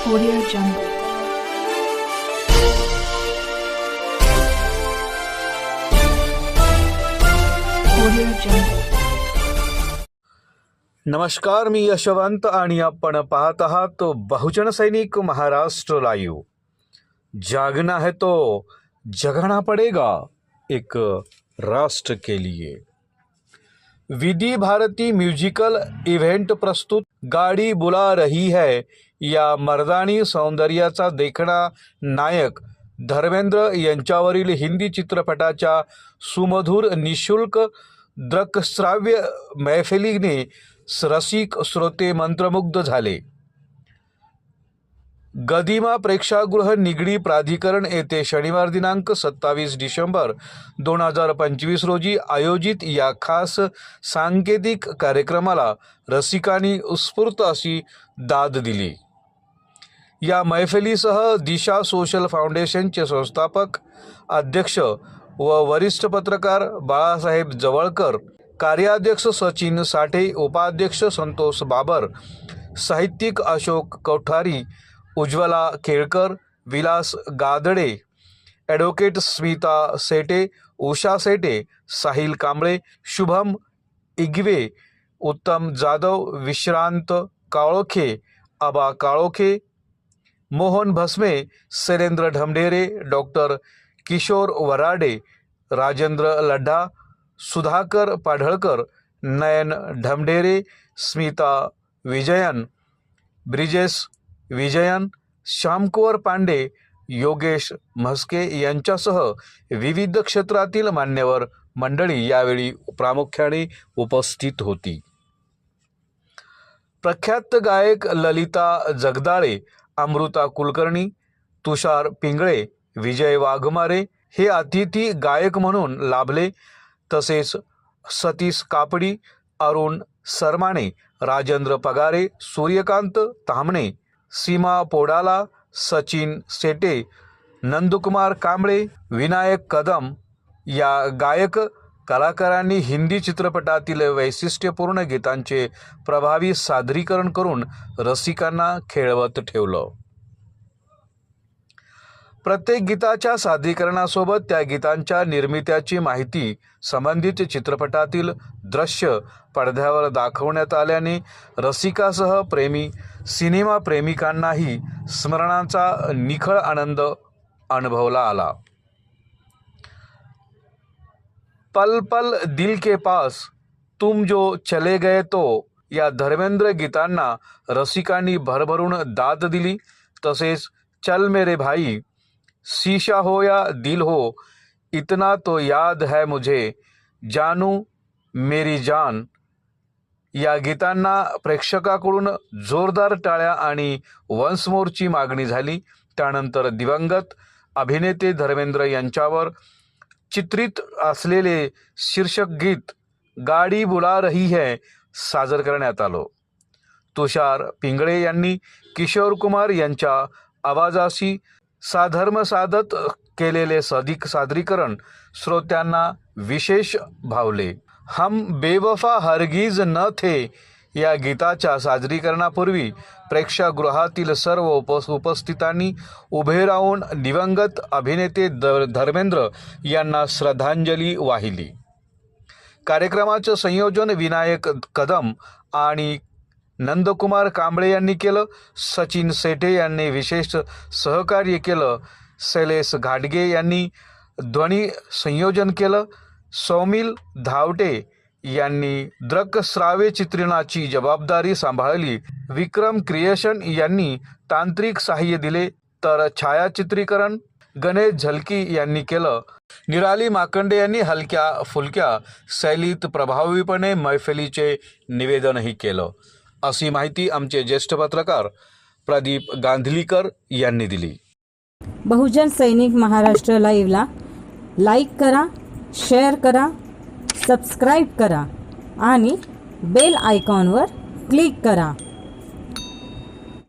Audio Jungle. Audio Jungle. नमस्कार, मी यशवंत आणि आपण पाहत आहात बहुजन सैनिक महाराष्ट्र लाईव्ह. जागना है तो जगाना पड़ेगा एक राष्ट्र के लिए. विधि भारती म्युझिकल इव्हेंट प्रस्तुत गाडी बुला रही है या मर्दानी सौंदर्याचा देखणा नायक धर्मेंद्र यांच्यावरील हिंदी चित्रपटाच्या सुमधुर निशुल्क दृकश्राव्य मैफिलीने रसिक श्रोते मंत्रमुग्ध झाले. गदिमा प्रेक्षागृह निगडी प्राधिकरण येथे शनिवार दिनांक 27 डिसेंबर 2025 रोजी आयोजित या खास सांकेतिक कार्यक्रमाला रसिकांनी उत्स्फूर्त अशी दाद दिली. या मैफिलीसह दिशा सोशल फाउंडेशनचे संस्थापक अध्यक्ष व वरिष्ठ पत्रकार बाळासाहेब जवळकर, कार्याध्यक्ष सचिन साठे, उपाध्यक्ष संतोष बाबर, साहित्यिक अशोक कोठारी, उज्ज्वला केळकर, विलास गादडे, ॲडव्होकेट स्मिता सेटे, उषा सेटे, साहिल कांबळे, शुभम इगवे, उत्तम जाधव, विश्रांत काळोखे, आबा काळोखे, मोहन भस्मे, शैलेंद्र ढमढेरे, डॉक्टर किशोर वराडे, राजेंद्र लड्ढा, सुधाकर पाढळकर, नयन ढमढेरे, स्मिता विजयन, ब्रिजेश विजयन, श्यामकुवर पांडे, योगेश म्हस्के यांच्यासह विविध क्षेत्रातील मान्यवर मंडळी यावेळी प्रामुख्याने उपस्थित होती. प्रख्यात गायक ललिता जगदाळे, अमृता कुलकर्णी, तुषार पिंगळे, विजय वाघमारे हे अतिथी गायक म्हणून लाभले. तसेच सतीश कापडी, अरुण सरमाणे, राजेंद्र पगारे, सूर्यकांत तामणे, सीमा पोडाला, सचिन सेटे, नंदकुमार कांबळे, विनायक कदम या गायक कलाकारांनी हिंदी चित्रपटातील वैशिष्ट्यपूर्ण गीतांचे प्रभावी सादरीकरण करून रसिकांना खेळवत ठेवलं. प्रत्येक गीताच्या सादरीकरणासोबत त्या गीतांच्या निर्मित्याची माहिती, संबंधित चित्रपटातील दृश्य पडद्यावर दाखवण्यात आल्याने रसिकासह प्रेमी सिनेमा प्रेमिकांनाही स्मरणाचा निखळ आनंद अनुभवला आला. पल पल दिल के पास, तुम जो चले गए तो या धर्मेंद्र गीतांना रसिकांनी भरभरून दाद दिली. तसेच चल मेरे भाई, शीशा हो या दिल हो, इतना तो याद है मुझे, जानू मेरी जान या गीतांना प्रेक्षकाकडून जोरदार टाळ्या आणि वन्स मोरची मागणी झाली. त्यानंतर दिवंगत अभिनेते धर्मेंद्र यांच्यावर चित्रित असलेले शीर्षक गीत गाडी बुला रही है सादर करण्यात आलं. तुषार पिंगळे यांनी किशोर कुमार यांच्या आवाजाशी साधर्म साधत केलेले सादरीकरण श्रोत्यांना विशेष भावले. हम बेवफा हरगिज न थे या गीताच्या सादरीकरणापूर्वी प्रेक्षागृहातील सर्व उपस्थितांनी उभे राहून दिवंगत अभिनेते धर्मेंद्र यांना श्रद्धांजली वाहिली. कार्यक्रमाचं संयोजन विनायक कदम आणि नंदकुमार कांबळे यांनी केलं. सचिन सेठे यांनी विशेष सहकार्य केलं. शैलेश घाटगे यांनी ध्वनी संयोजन केलं. सौमिल धावटे यांनी दृकश्राव्य चित्रणाची जबाबदारी सांभाळली. विक्रम क्रिएशन यांनी तांत्रिक सहाय्य दिले, तर छायाचित्रीकरण गणेश झलकी यांनी केलं. निराली माकंडे यांनी हलक्या फुलक्या शैलीत प्रभावीपणे मैफिलीचे निवेदनही केलं, अशी माहिती आमचे ज्येष्ठ पत्रकार प्रदीप गांधलीकर यांनी दिली. बहुजन सैनिक महाराष्ट्र लाईव्हला लाईक करा, शेअर करा, सबस्क्राईब करा आणि बेल आयकॉनवर क्लिक करा.